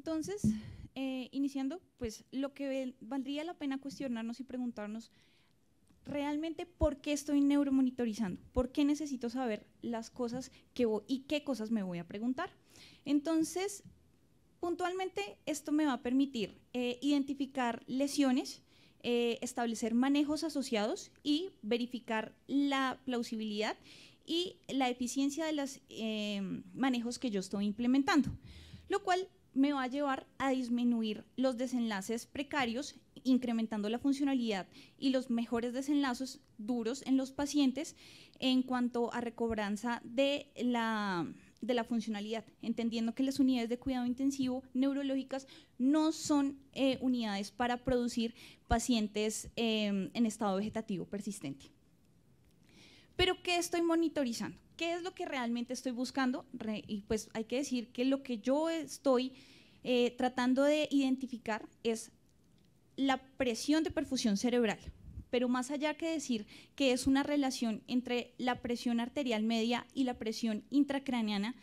Entonces, iniciando, pues lo que valdría la pena cuestionarnos y preguntarnos realmente por qué estoy neuromonitorizando, por qué necesito saber las cosas y qué cosas me voy a preguntar. Entonces, puntualmente esto me va a permitir identificar lesiones, establecer manejos asociados y verificar la plausibilidad y la eficiencia de los manejos que yo estoy implementando, lo cual me va a llevar a disminuir los desenlaces precarios, incrementando la funcionalidad y los mejores desenlaces duros en los pacientes en cuanto a recobranza de la funcionalidad, entendiendo que las unidades de cuidado intensivo neurológicas no son unidades para producir pacientes en estado vegetativo persistente. Pero ¿qué estoy monitorizando? ¿Qué es lo que realmente estoy buscando? Y pues hay que decir que lo que yo estoy tratando de identificar es la presión de perfusión cerebral, pero más allá que decir que es una relación entre la presión arterial media y la presión intracraneana,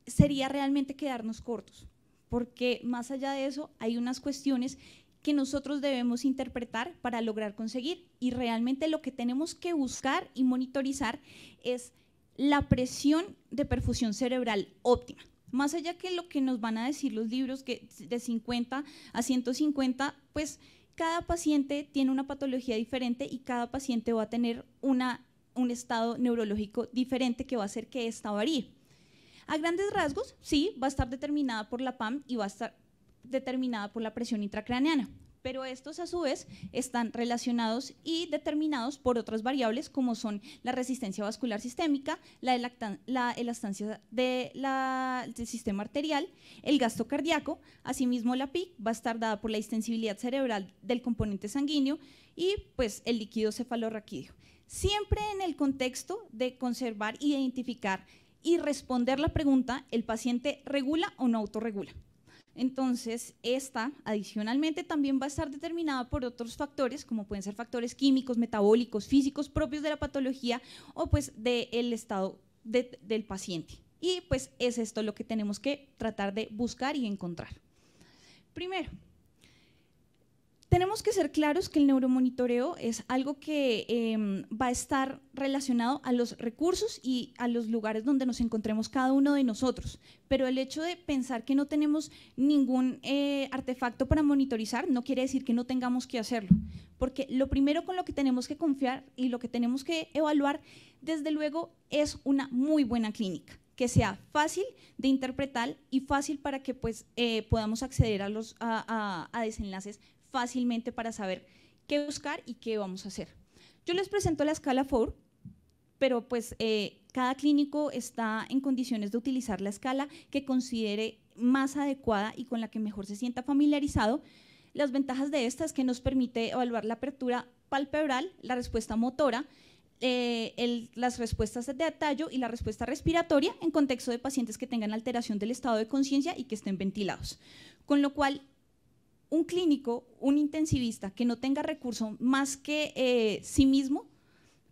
sería realmente quedarnos cortos, porque más allá de eso hay unas cuestiones que nosotros debemos interpretar para lograr conseguir, y realmente lo que tenemos que buscar y monitorizar es la presión de perfusión cerebral óptima. Más allá que lo que nos van a decir los libros, que de 50 a 150, pues cada paciente tiene una patología diferente y cada paciente va a tener un estado neurológico diferente que va a hacer que esta varíe. A grandes rasgos, sí, va a estar determinada por la PAM y va a estar determinada por la presión intracraneana, pero estos a su vez están relacionados y determinados por otras variables como son la resistencia vascular sistémica, la elastancia del sistema arterial, el gasto cardíaco. Asimismo, la PIC va a estar dada por la distensibilidad cerebral del componente sanguíneo y pues el líquido cefalorraquídeo, siempre en el contexto de conservar, identificar y responder la pregunta: ¿el paciente regula o no autorregula? Entonces, esta adicionalmente también va a estar determinada por otros factores, como pueden ser factores químicos, metabólicos, físicos propios de la patología o pues del estado del paciente. Y pues es esto lo que tenemos que tratar de buscar y encontrar. Primero, tenemos que ser claros que el neuromonitoreo es algo que va a estar relacionado a los recursos y a los lugares donde nos encontremos cada uno de nosotros, pero el hecho de pensar que no tenemos ningún artefacto para monitorizar no quiere decir que no tengamos que hacerlo, porque lo primero con lo que tenemos que confiar y lo que tenemos que evaluar, desde luego, es una muy buena clínica, que sea fácil de interpretar y fácil para que pues, podamos acceder a desenlaces fácilmente para saber qué buscar y qué vamos a hacer. Yo les presento la escala FOUR, pero pues cada clínico está en condiciones de utilizar la escala que considere más adecuada y con la que mejor se sienta familiarizado. Las ventajas de esta es que nos permite evaluar la apertura palpebral, la respuesta motora, las respuestas de tallo y la respuesta respiratoria en contexto de pacientes que tengan alteración del estado de conciencia y que estén ventilados. Con lo cual, un clínico, un intensivista que no tenga recurso más que sí mismo,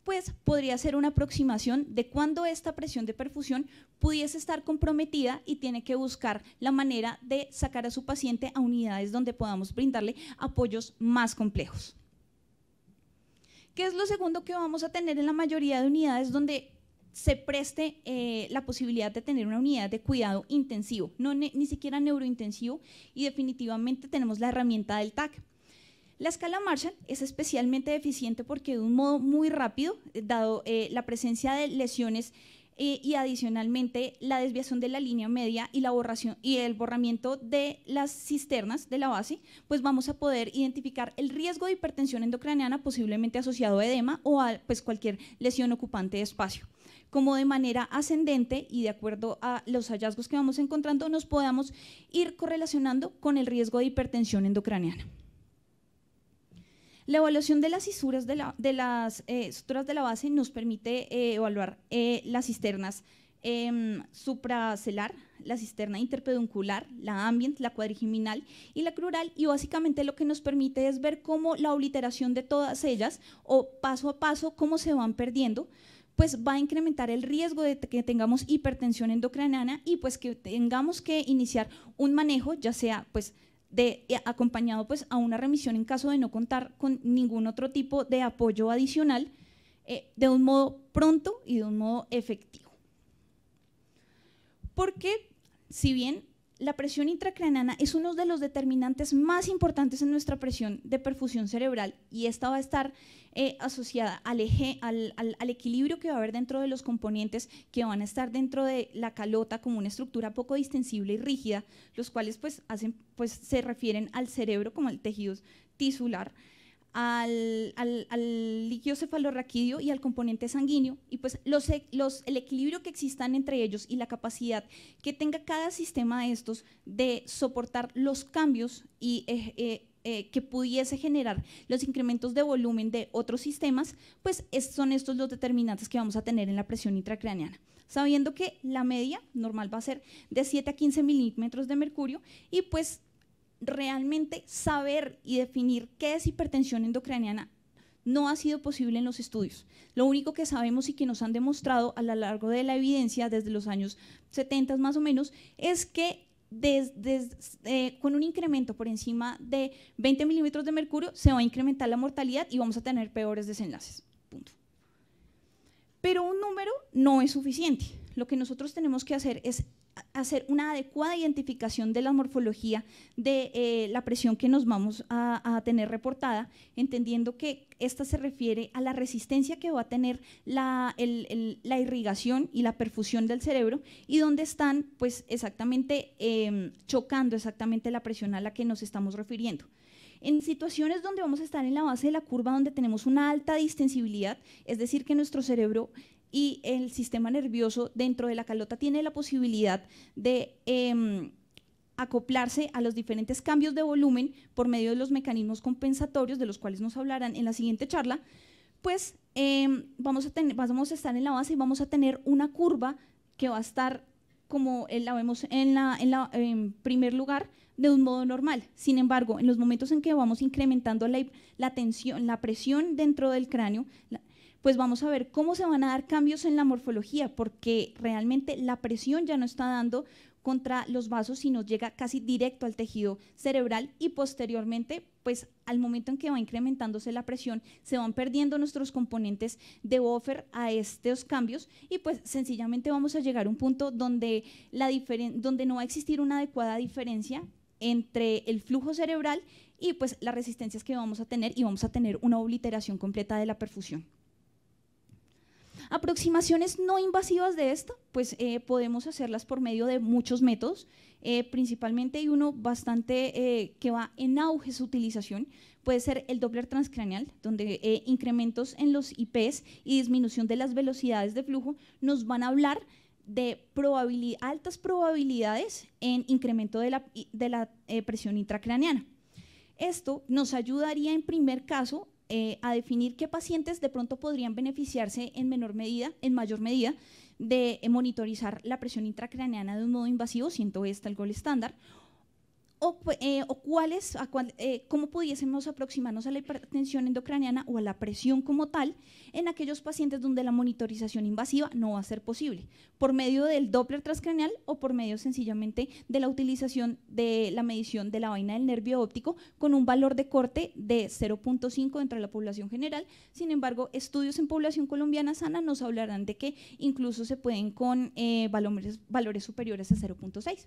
pues podría hacer una aproximación de cuándo esta presión de perfusión pudiese estar comprometida y tiene que buscar la manera de sacar a su paciente a unidades donde podamos brindarle apoyos más complejos. ¿Qué es lo segundo que vamos a tener en la mayoría de unidades donde se preste la posibilidad de tener una unidad de cuidado intensivo, ni siquiera neurointensivo, y definitivamente tenemos la herramienta del TAC? La escala Marshall es especialmente eficiente porque de un modo muy rápido, dado la presencia de lesiones y adicionalmente la desviación de la línea media y el borramiento de las cisternas de la base, pues vamos a poder identificar el riesgo de hipertensión endocraniana posiblemente asociado a edema o a pues, cualquier lesión ocupante de espacio, como de manera ascendente y de acuerdo a los hallazgos que vamos encontrando nos podamos ir correlacionando con el riesgo de hipertensión endocraniana. La evaluación de las fisuras de las estructuras de la base nos permite evaluar las cisternas supracelar, la cisterna interpeduncular, la ambient, la cuadrigeminal y la crural, y básicamente lo que nos permite es ver cómo la obliteración de todas ellas o paso a paso cómo se van perdiendo, pues va a incrementar el riesgo de que tengamos hipertensión endocraniana y pues que tengamos que iniciar un manejo, ya sea pues acompañado pues a una remisión en caso de no contar con ningún otro tipo de apoyo adicional, de un modo pronto y de un modo efectivo. Porque si bien la presión intracraneana es uno de los determinantes más importantes en nuestra presión de perfusión cerebral y esta va a estar asociada al equilibrio que va a haber dentro de los componentes que van a estar dentro de la calota como una estructura poco distensible y rígida, los cuales pues se refieren al cerebro como al tejido tisular, al líquido cefalorraquídeo y al componente sanguíneo, y pues el equilibrio que existan entre ellos y la capacidad que tenga cada sistema de estos de soportar los cambios y que pudiese generar los incrementos de volumen de otros sistemas, pues son estos los determinantes que vamos a tener en la presión intracraneana, sabiendo que la media normal va a ser de 7 a 15 milímetros de mercurio y pues realmente saber y definir qué es hipertensión endocraniana no ha sido posible en los estudios. Lo único que sabemos y que nos han demostrado a lo largo de la evidencia desde los años 70 más o menos es que con un incremento por encima de 20 milímetros de mercurio se va a incrementar la mortalidad y vamos a tener peores desenlaces. Punto. Pero un número no es suficiente. Lo que nosotros tenemos que hacer es hacer una adecuada identificación de la morfología de la presión que nos vamos a tener reportada, entendiendo que esta se refiere a la resistencia que va a tener la irrigación y la perfusión del cerebro y donde están pues exactamente chocando exactamente la presión a la que nos estamos refiriendo. En situaciones donde vamos a estar en la base de la curva donde tenemos una alta distensibilidad, es decir que nuestro cerebro y el sistema nervioso dentro de la calota tiene la posibilidad de acoplarse a los diferentes cambios de volumen por medio de los mecanismos compensatorios, de los cuales nos hablarán en la siguiente charla, pues vamos a estar en la base y vamos a tener una curva que va a estar, como la vemos en primer lugar, de un modo normal. Sin embargo, en los momentos en que vamos incrementando la tensión, la presión dentro del cráneo, pues vamos a ver cómo se van a dar cambios en la morfología, porque realmente la presión ya no está dando contra los vasos, sino llega casi directo al tejido cerebral y posteriormente, pues al momento en que va incrementándose la presión, se van perdiendo nuestros componentes de buffer a estos cambios y pues sencillamente vamos a llegar a un punto donde no va a existir una adecuada diferencia entre el flujo cerebral y pues las resistencias que vamos a tener y vamos a tener una obliteración completa de la perfusión. Aproximaciones no invasivas de esto, pues podemos hacerlas por medio de muchos métodos, principalmente hay uno bastante que va en auge su utilización, puede ser el Doppler transcraneal, donde incrementos en los IPs y disminución de las velocidades de flujo nos van a hablar de altas probabilidades en incremento de la presión intracraneana. Esto nos ayudaría en primer caso a definir qué pacientes de pronto podrían beneficiarse en mayor medida de monitorizar la presión intracraneana de un modo invasivo, siendo esta el gol estándar, o cómo pudiésemos aproximarnos a la hipertensión endocraniana o a la presión como tal en aquellos pacientes donde la monitorización invasiva no va a ser posible, por medio del Doppler transcraneal o por medio sencillamente de la utilización de la medición de la vaina del nervio óptico con un valor de corte de 0.5 dentro de la población general. Sin embargo, estudios en población colombiana sana nos hablarán de que incluso se pueden con valores superiores a 0.6.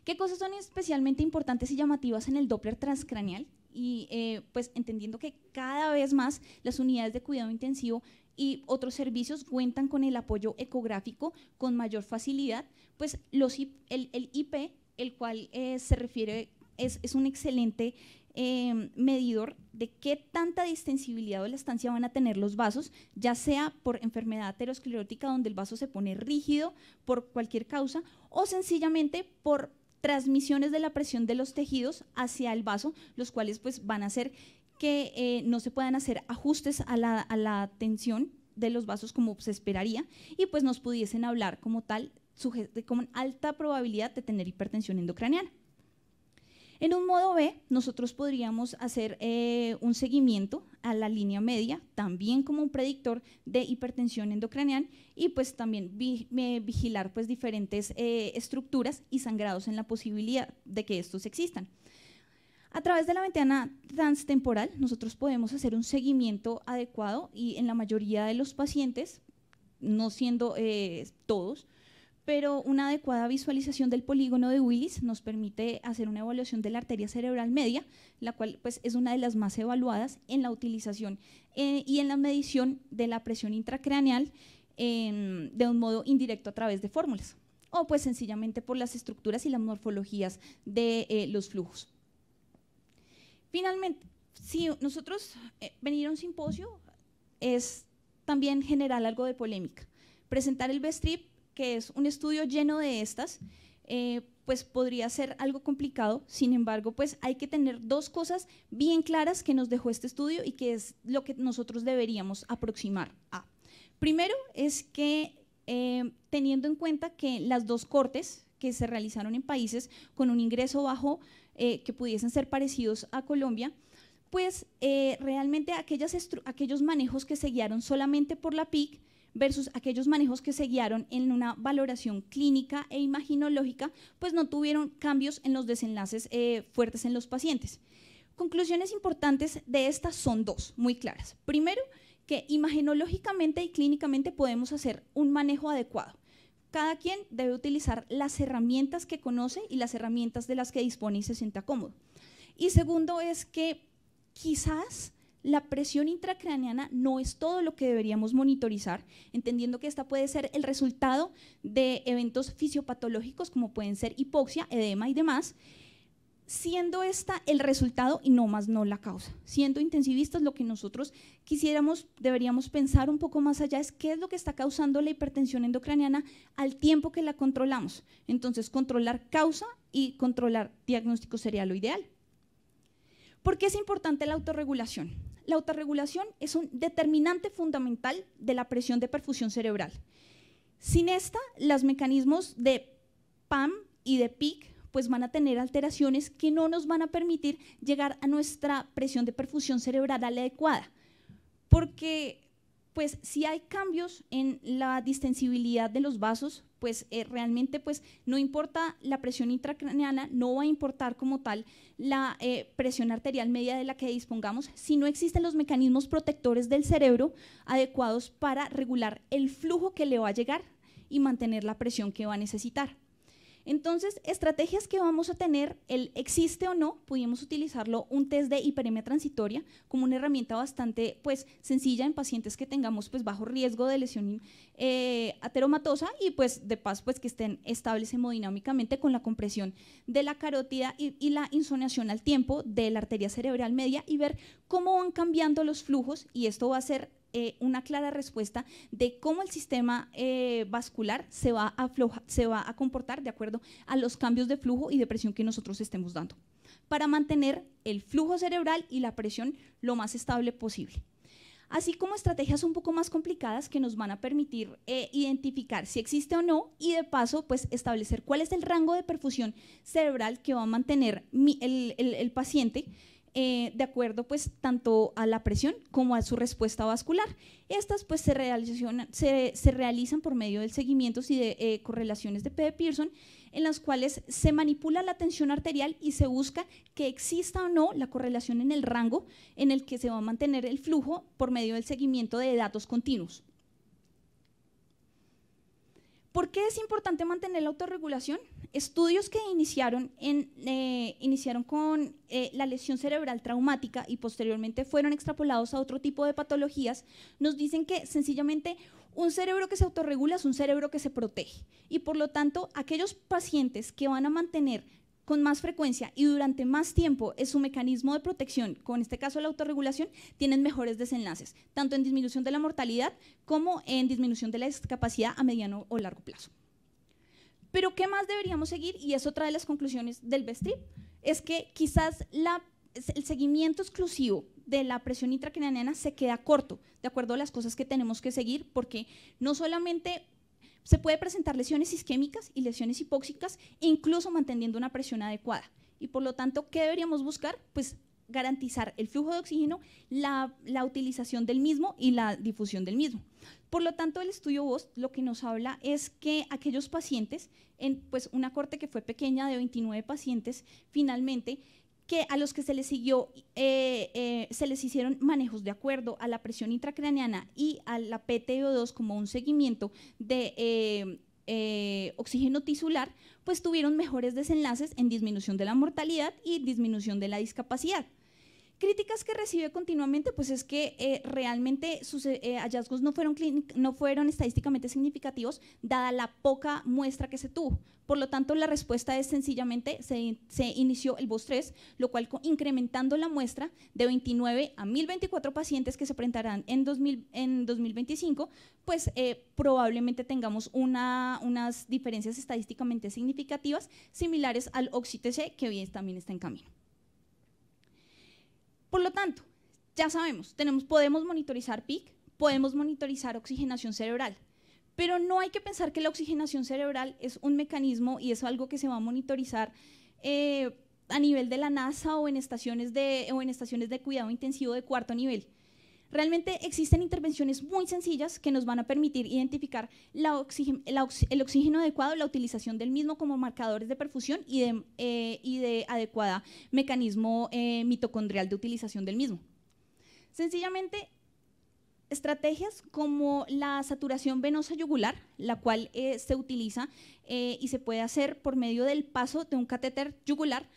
¿Qué cosas son especialmente importantes y llamativas en el Doppler transcraneal? Y pues entendiendo que cada vez más las unidades de cuidado intensivo y otros servicios cuentan con el apoyo ecográfico con mayor facilidad, pues el IP, el cual se refiere, es un excelente medidor de qué tanta distensibilidad o elastancia van a tener los vasos, ya sea por enfermedad aterosclerótica donde el vaso se pone rígido por cualquier causa o sencillamente por transmisiones de la presión de los tejidos hacia el vaso, los cuales pues van a hacer que no se puedan hacer ajustes a la tensión de los vasos como se esperaría y pues nos pudiesen hablar como tal con alta probabilidad de tener hipertensión endocraniana. En un modo B, nosotros podríamos hacer un seguimiento a la línea media, también como un predictor de hipertensión endocraneal, y pues también vigilar pues diferentes estructuras y sangrados en la posibilidad de que estos existan. A través de la ventana transtemporal, nosotros podemos hacer un seguimiento adecuado y en la mayoría de los pacientes, no siendo todos, pero una adecuada visualización del polígono de Willis nos permite hacer una evaluación de la arteria cerebral media, la cual pues, es una de las más evaluadas en la utilización y en la medición de la presión intracraneal de un modo indirecto a través de fórmulas, o pues sencillamente por las estructuras y las morfologías de los flujos. Finalmente, si nosotros venir a un simposio es también generar algo de polémica. Presentar el BESTRIP, que es un estudio lleno de estas, pues podría ser algo complicado. Sin embargo, pues hay que tener dos cosas bien claras que nos dejó este estudio y que es lo que nosotros deberíamos aproximar a. Primero es que teniendo en cuenta que las dos cortes que se realizaron en países con un ingreso bajo que pudiesen ser parecidos a Colombia, pues realmente aquellos manejos que se guiaron solamente por la PIC versus aquellos manejos que se guiaron en una valoración clínica e imaginológica, pues no tuvieron cambios en los desenlaces fuertes en los pacientes. Conclusiones importantes de estas son dos, muy claras. Primero, que imaginológicamente y clínicamente podemos hacer un manejo adecuado. Cada quien debe utilizar las herramientas que conoce y las herramientas de las que dispone y se sienta cómodo. Y segundo es que quizás la presión intracraneana no es todo lo que deberíamos monitorizar, entendiendo que esta puede ser el resultado de eventos fisiopatológicos como pueden ser hipoxia, edema y demás, siendo esta el resultado y no más no la causa. Siendo intensivistas, lo que nosotros deberíamos pensar un poco más allá es qué es lo que está causando la hipertensión endocraniana al tiempo que la controlamos. Entonces, controlar causa y controlar diagnóstico sería lo ideal. ¿Por qué es importante la autorregulación? La autorregulación es un determinante fundamental de la presión de perfusión cerebral. Sin esta, los mecanismos de PAM y de PIC pues van a tener alteraciones que no nos van a permitir llegar a nuestra presión de perfusión cerebral adecuada, porque pues si hay cambios en la distensibilidad de los vasos, pues realmente pues no importa la presión intracraneana, no va a importar como tal la presión arterial media de la que dispongamos si no existen los mecanismos protectores del cerebro adecuados para regular el flujo que le va a llegar y mantener la presión que va a necesitar. Entonces, estrategias que vamos a tener, el existe o no, pudimos utilizarlo un test de hiperemia transitoria como una herramienta bastante pues, sencilla en pacientes que tengamos pues, bajo riesgo de lesión ateromatosa y pues, de paso pues, que estén estables hemodinámicamente con la compresión de la carótida y la insonación al tiempo de la arteria cerebral media y ver cómo van cambiando los flujos y esto va a ser una clara respuesta de cómo el sistema vascular se va a comportar de acuerdo a los cambios de flujo y de presión que nosotros estemos dando, para mantener el flujo cerebral y la presión lo más estable posible. Así como estrategias un poco más complicadas que nos van a permitir identificar si existe o no y de paso pues establecer cuál es el rango de perfusión cerebral que va a mantener el paciente de acuerdo pues tanto a la presión como a su respuesta vascular. Estas pues se realizan por medio del seguimientos y de correlaciones de P. de Pearson, en las cuales se manipula la tensión arterial y se busca que exista o no la correlación en el rango en el que se va a mantener el flujo por medio del seguimiento de datos continuos. ¿Por qué es importante mantener la autorregulación? Estudios que iniciaron con la lesión cerebral traumática y posteriormente fueron extrapolados a otro tipo de patologías, nos dicen que sencillamente un cerebro que se autorregula es un cerebro que se protege y por lo tanto aquellos pacientes que van a mantener con más frecuencia y durante más tiempo es su mecanismo de protección, con en este caso la autorregulación, tienen mejores desenlaces, tanto en disminución de la mortalidad como en disminución de la discapacidad a mediano o largo plazo. Pero ¿qué más deberíamos seguir? Y es otra de las conclusiones del BESTRIP, es que quizás el seguimiento exclusivo de la presión intracraneana se queda corto, de acuerdo a las cosas que tenemos que seguir, porque no solamente se puede presentar lesiones isquémicas y lesiones hipóxicas, incluso manteniendo una presión adecuada. y por lo tanto, ¿qué deberíamos buscar? Pues garantizar el flujo de oxígeno, la utilización del mismo y la difusión del mismo. Por lo tanto, el estudio VOS lo que nos habla es que aquellos pacientes, en pues, una corte que fue pequeña de 29 pacientes, finalmente, que a los que se les siguió, se les hicieron manejos de acuerdo a la presión intracraneana y a la PTO2 como un seguimiento de oxígeno tisular, pues tuvieron mejores desenlaces en disminución de la mortalidad y disminución de la discapacidad. Críticas que recibe continuamente, pues es que realmente sus hallazgos no fueron estadísticamente significativos, dada la poca muestra que se tuvo. Por lo tanto, la respuesta es sencillamente, se inició el VOS3, lo cual incrementando la muestra de 29 a 1024 pacientes que se presentarán en 2025, pues probablemente tengamos unas diferencias estadísticamente significativas similares al OxyTC, que hoy también está en camino. Por lo tanto, ya sabemos, podemos monitorizar PIC, podemos monitorizar oxigenación cerebral, pero no hay que pensar que la oxigenación cerebral es un mecanismo y es algo que se va a monitorizar a nivel de la NASA o en estaciones de cuidado intensivo de cuarto nivel. Realmente existen intervenciones muy sencillas que nos van a permitir identificar el oxígeno adecuado, la utilización del mismo como marcadores de perfusión y de adecuada mecanismo mitocondrial de utilización del mismo. Sencillamente, estrategias como la saturación venosa yugular, la cual se utiliza y se puede hacer por medio del paso de un catéter yugular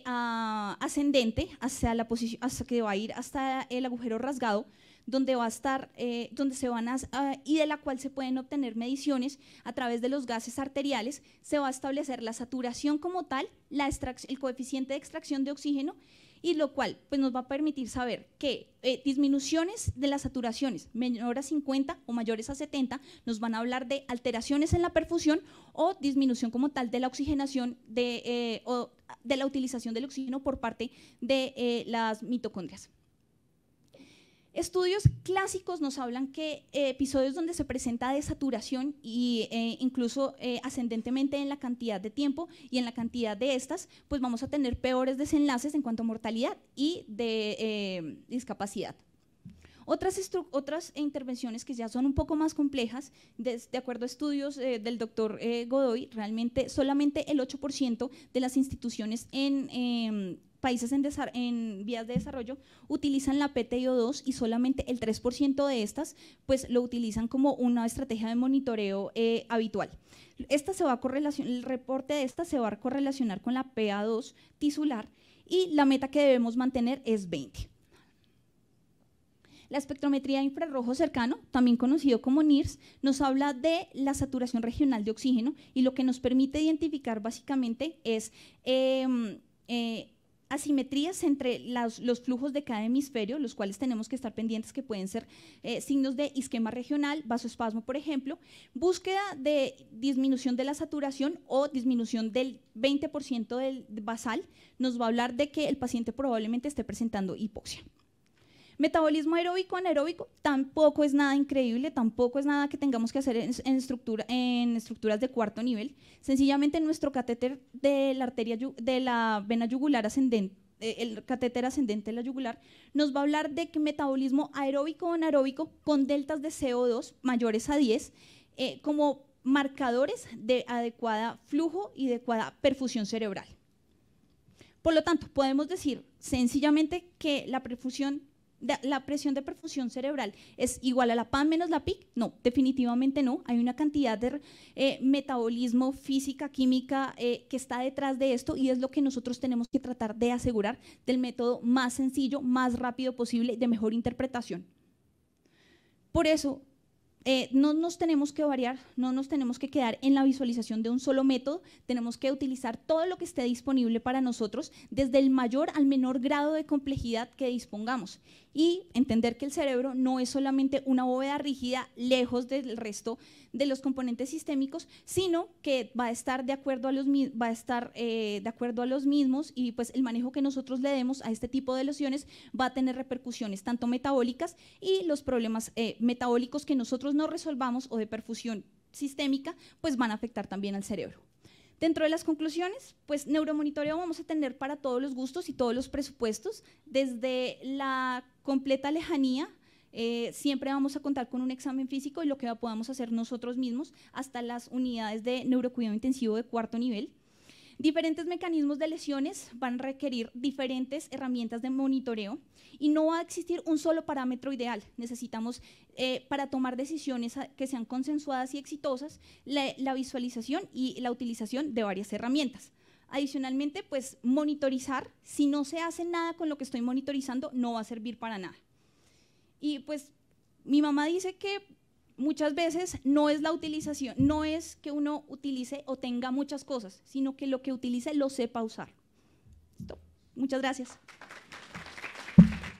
ascendente hacia la posición, hasta que va a ir hasta el agujero rasgado, donde va a estar, y de la cual se pueden obtener mediciones a través de los gases arteriales. Se va a establecer la saturación como tal, el coeficiente de extracción de oxígeno, y lo cual pues, nos va a permitir saber que disminuciones de las saturaciones menores a 50 o mayores a 70 nos van a hablar de alteraciones en la perfusión o disminución como tal de la oxigenación o de la utilización del oxígeno por parte de las mitocondrias. Estudios clásicos nos hablan que episodios donde se presenta desaturación y incluso ascendentemente en la cantidad de tiempo y en la cantidad de estas, pues vamos a tener peores desenlaces en cuanto a mortalidad y de discapacidad. Otras intervenciones que ya son un poco más complejas, de acuerdo a estudios del doctor Godoy, realmente solamente el 8% de las instituciones en países en vías de desarrollo utilizan la PTO2 y solamente el 3% de estas pues lo utilizan como una estrategia de monitoreo habitual. El reporte de esta se va a correlacionar con la PA2 tisular y la meta que debemos mantener es 20. La espectrometría de infrarrojo cercano, también conocido como NIRS, nos habla de la saturación regional de oxígeno y lo que nos permite identificar básicamente es asimetrías entre los flujos de cada hemisferio, los cuales tenemos que estar pendientes, que pueden ser signos de isquema regional, vasoespasmo, por ejemplo, búsqueda de disminución de la saturación o disminución del 20% del basal, nos va a hablar de que el paciente probablemente esté presentando hipoxia. Metabolismo aeróbico, anaeróbico, tampoco es nada increíble, tampoco es nada que tengamos que hacer en estructuras de cuarto nivel. Sencillamente nuestro catéter de la vena yugular ascendente, el catéter ascendente de la yugular, nos va a hablar de que metabolismo aeróbico o anaeróbico con deltas de CO2 mayores a 10 como marcadores de adecuada flujo y adecuada perfusión cerebral. Por lo tanto, podemos decir sencillamente que la presión de perfusión cerebral es igual a la PAN menos la PIC. No, definitivamente no. Hay una cantidad de metabolismo, física, química que está detrás de esto y es lo que nosotros tenemos que tratar de asegurar del método más sencillo, más rápido posible, de mejor interpretación. Por eso, no nos tenemos que variar, no nos tenemos que quedar en la visualización de un solo método, tenemos que utilizar todo lo que esté disponible para nosotros, desde el mayor al menor grado de complejidad que dispongamos, y entender que el cerebro no es solamente una bóveda rígida lejos del resto de los componentes sistémicos, sino que va a estar de acuerdo a los mismos, y pues el manejo que nosotros le demos a este tipo de lesiones va a tener repercusiones tanto metabólicas y los problemas metabólicos que nosotros no resolvamos o de perfusión sistémica pues van a afectar también al cerebro. Dentro de las conclusiones, pues neuromonitoreo vamos a tener para todos los gustos y todos los presupuestos, desde la completa lejanía, siempre vamos a contar con un examen físico y lo que podamos hacer nosotros mismos, hasta las unidades de neurocuidado intensivo de 4º nivel. Diferentes mecanismos de lesiones van a requerir diferentes herramientas de monitoreo y no va a existir un solo parámetro ideal. Necesitamos, para tomar decisiones que sean consensuadas y exitosas, la visualización y la utilización de varias herramientas. Adicionalmente, pues monitorizar, si no se hace nada con lo que estoy monitorizando, no va a servir para nada. Y pues mi mamá dice que muchas veces no es la utilización, no es que uno utilice o tenga muchas cosas, sino que lo que utilice lo sepa usar. ¿Listo? Muchas gracias.